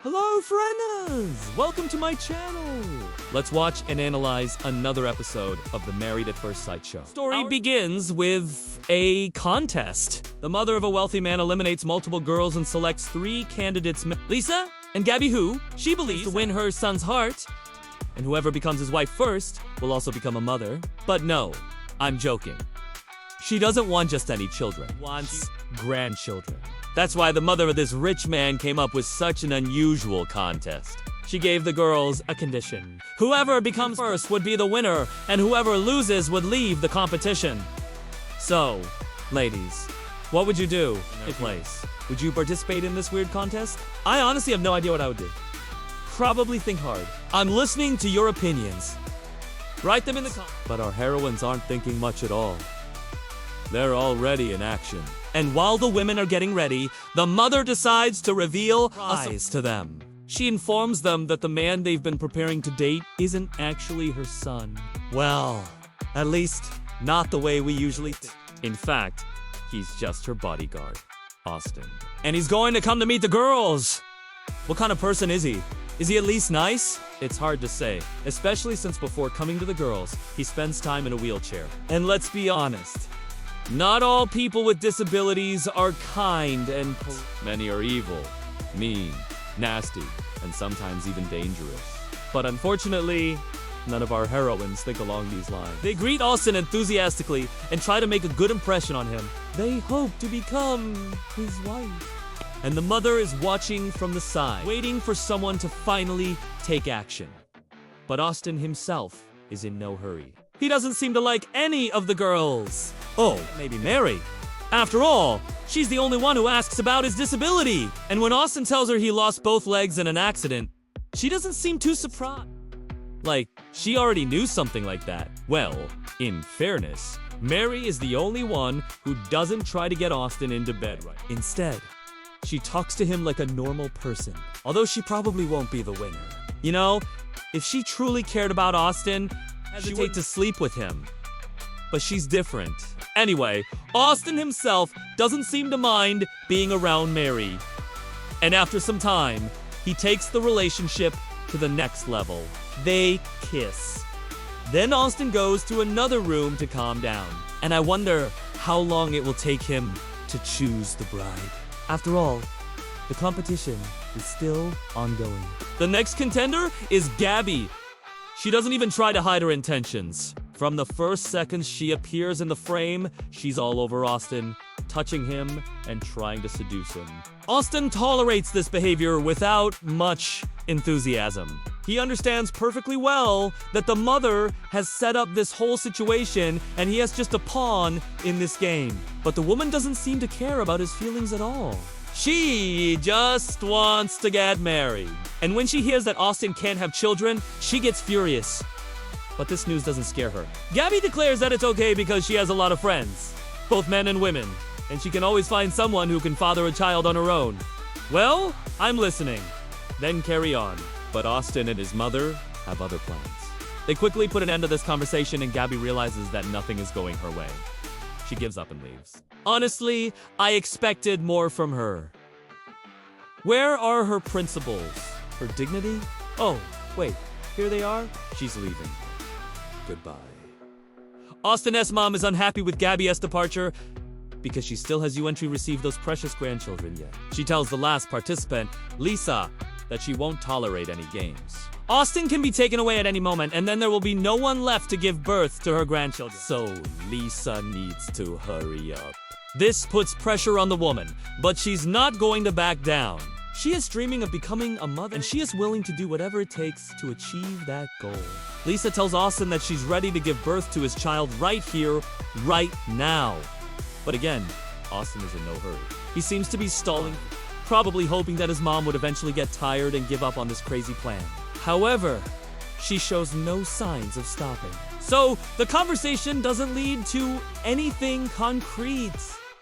Hello, friends! Welcome to my channel! Let's watch and analyze another episode of the Married at First Sight show. Story begins with a contest. The mother of a wealthy man eliminates multiple girls and selects 3 candidates. Lisa and Gabby, who she believes to win her son's heart. And whoever becomes his wife first will also become a mother. But no, I'm joking. She doesn't want just any children. She wants grandchildren. That's why the mother of this rich man came up with such an unusual contest. She gave the girls a condition. Whoever becomes first would be the winner, and whoever loses would leave the competition. So, ladies, what would you do in their place? Would you participate in this weird contest? I honestly have no idea what I would do. Probably think hard. I'm listening to your opinions. Write them in the comments. But our heroines aren't thinking much at all. They're already in action. And while the women are getting ready, the mother decides to reveal a surprise to them. She informs them that the man they've been preparing to date isn't actually her son. Well, at least not the way we usually think. In fact, he's just her bodyguard, Austin. And he's going to come to meet the girls. What kind of person is he? Is he at least nice? It's hard to say, especially since before coming to the girls, he spends time in a wheelchair. And let's be honest. Not all people with disabilities are kind and many are evil, mean, nasty, and sometimes even dangerous. But unfortunately, none of our heroines think along these lines. They greet Austin enthusiastically and try to make a good impression on him. They hope to become his wife. And the mother is watching from the side, waiting for someone to finally take action. But Austin himself is in no hurry. He doesn't seem to like any of the girls. Oh, maybe Mary. After all, she's the only one who asks about his disability. And when Austin tells her he lost both legs in an accident, she doesn't seem too surprised. Like, she already knew something like that. Well, in fairness, Mary is the only one who doesn't try to get Austin into bed right. Instead, she talks to him like a normal person. Although she probably won't be the winner. You know, if she truly cared about Austin, she would to sleep with him. But she's different. Anyway, Austin himself doesn't seem to mind being around Mary. And after some time, he takes the relationship to the next level. They kiss. Then Austin goes to another room to calm down. And I wonder how long it will take him to choose the bride. After all, the competition is still ongoing. The next contender is Gabby. She doesn't even try to hide her intentions. From the first second she appears in the frame, she's all over Austin, touching him and trying to seduce him. Austin tolerates this behavior without much enthusiasm. He understands perfectly well that the mother has set up this whole situation and he has just a pawn in this game. But the woman doesn't seem to care about his feelings at all. She just wants to get married. And when she hears that Austin can't have children, she gets furious. But this news doesn't scare her. Gabby declares that it's okay because she has a lot of friends, both men and women, and she can always find someone who can father a child on her own. Well, I'm listening. Then carry on. But Austin and his mother have other plans. They quickly put an end to this conversation and Gabby realizes that nothing is going her way. She gives up and leaves. Honestly, I expected more from her. Where are her principles? Her dignity? Oh, wait, here they are? She's leaving. Goodbye. Austin S. mom is unhappy with Gabby S. departure because she still has you received those precious grandchildren yet. She tells the last participant, Lisa, that she won't tolerate any games. Austin can be taken away at any moment, and then there will be no one left to give birth to her grandchildren. So Lisa needs to hurry up. This puts pressure on the woman, but she's not going to back down. She is dreaming of becoming a mother, and she is willing to do whatever it takes to achieve that goal. Lisa tells Austin that she's ready to give birth to his child right here, right now. But again, Austin is in no hurry. He seems to be stalling, probably hoping that his mom would eventually get tired and give up on this crazy plan. However, she shows no signs of stopping. So, the conversation doesn't lead to anything concrete.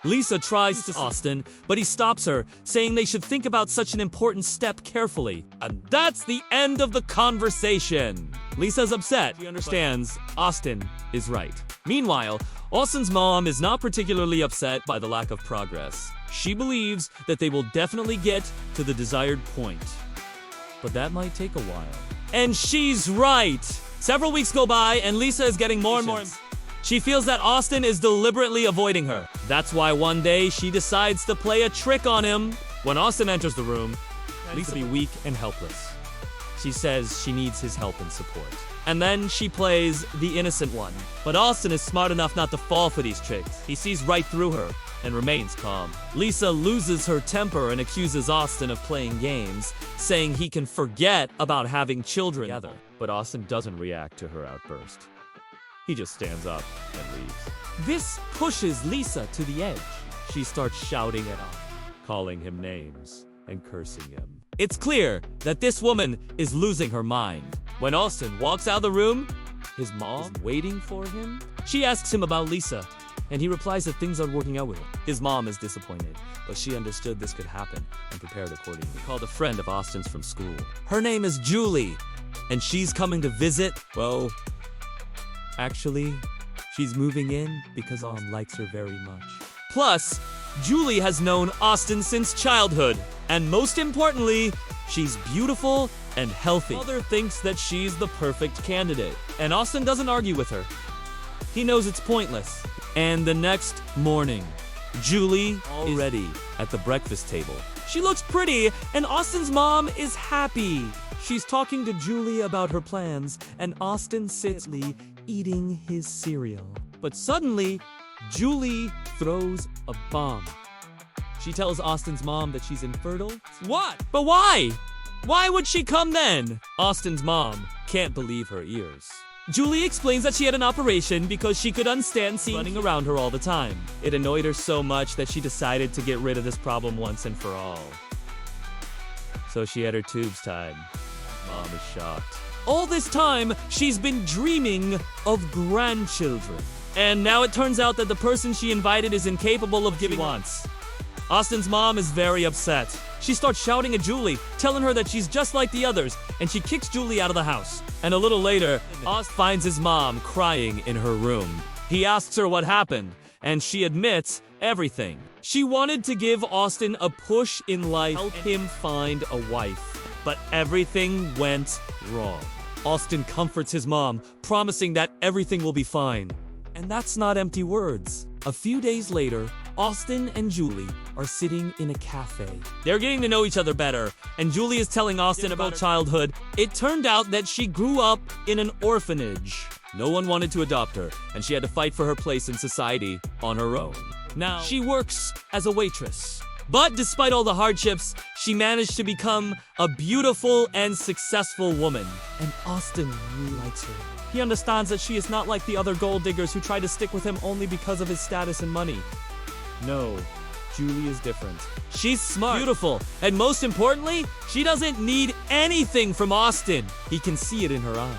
Lisa tries to Austin, but he stops her, saying they should think about such an important step carefully. And that's the end of the conversation. Lisa's upset. She understands Austin is right. Meanwhile, Austin's mom is not particularly upset by the lack of progress. She believes that they will definitely get to the desired point. but that might take a while. And she's right! Several weeks go by, and Lisa is getting more and more. She feels that Austin is deliberately avoiding her. That's why one day she decides to play a trick on him. When Austin enters the room, Lisa be weak and helpless. She says she needs his help and support. And then she plays the innocent one. But Austin is smart enough not to fall for these tricks. He sees right through her and remains calm. Lisa loses her temper and accuses Austin of playing games, saying he can forget about having children together. But Austin doesn't react to her outburst. He just stands up and leaves. This pushes Lisa to the edge. She starts shouting at Austin, calling him names and cursing him. It's clear that this woman is losing her mind. When Austin walks out of the room, his mom is waiting for him. She asks him about Lisa, and he replies that things aren't working out with her. His mom is disappointed, but she understood this could happen and prepared accordingly. He called a friend of Austin's from school. Her name is Julie, and she's coming to visit. Well, actually, she's moving in because Austin likes her very much. Plus, Julie has known Austin since childhood, and most importantly, she's beautiful and healthy. Mother thinks that she's the perfect candidate, and Austin doesn't argue with her. He knows it's pointless. And the next morning, Julie already at the breakfast table. She looks pretty, and Austin's mom is happy. She's talking to Julie about her plans, and Austin sits eating his cereal. But suddenly, Julie throws a bomb. She tells Austin's mom that she's infertile. What? But why? Why would she come then? Austin's mom can't believe her ears. Julie explains that she had an operation because she could unstand seeing running around her all the time. It annoyed her so much that she decided to get rid of this problem once and for all. So she had her tubes tied. Mom is shocked. All this time, she's been dreaming of grandchildren. And now it turns out that the person she invited is incapable of giving wants. Austin's mom is very upset. She starts shouting at Julie, telling her that she's just like the others, and she kicks Julie out of the house. And a little later, Austin finds his mom crying in her room. He asks her what happened, and she admits everything. She wanted to give Austin a push in life, help him find a wife, but everything went wrong. Austin comforts his mom, promising that everything will be fine. And that's not empty words. A few days later, Austin and Julie are sitting in a cafe. They're getting to know each other better, and Julie is telling Austin about her childhood. It turned out that she grew up in an orphanage. No one wanted to adopt her, and she had to fight for her place in society on her own. Now, she works as a waitress. But despite all the hardships, she managed to become a beautiful and successful woman. And Austin really likes her. He understands that she is not like the other gold diggers who try to stick with him only because of his status and money. No, Julie is different. She's smart, beautiful, and most importantly, she doesn't need anything from Austin. He can see it in her eyes.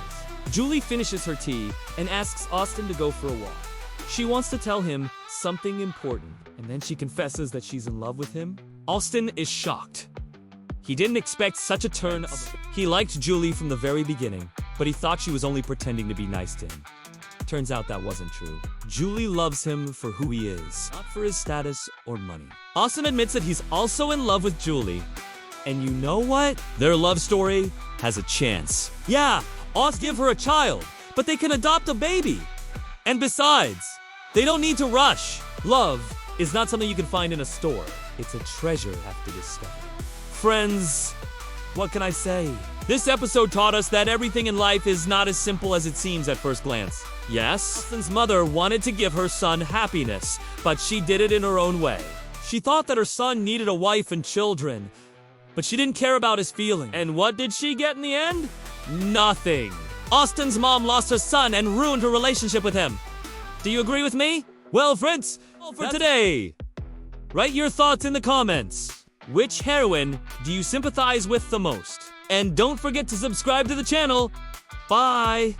Julie finishes her tea and asks Austin to go for a walk. She wants to tell him something important, and then she confesses that she's in love with him. Austin is shocked. He didn't expect such a turn of... He liked Julie from the very beginning, but he thought she was only pretending to be nice to him. Turns out that wasn't true. Julie loves him for who he is, not for his status or money. Austin admits that he's also in love with Julie. And you know what? Their love story has a chance. Yeah, Austin give her a child, but they can adopt a baby. And besides, they don't need to rush. Love is not something you can find in a store. It's a treasure you have to discover. Friends, what can I say? This episode taught us that everything in life is not as simple as it seems at first glance. Yes, Austin's mother wanted to give her son happiness, but she did it in her own way. She thought that her son needed a wife and children, but she didn't care about his feelings. And what did she get in the end? Nothing. Austin's mom lost her son and ruined her relationship with him. Do you agree with me? Well, friends, all for today. Write your thoughts in the comments. Which heroine do you sympathize with the most? And don't forget to subscribe to the channel. Bye!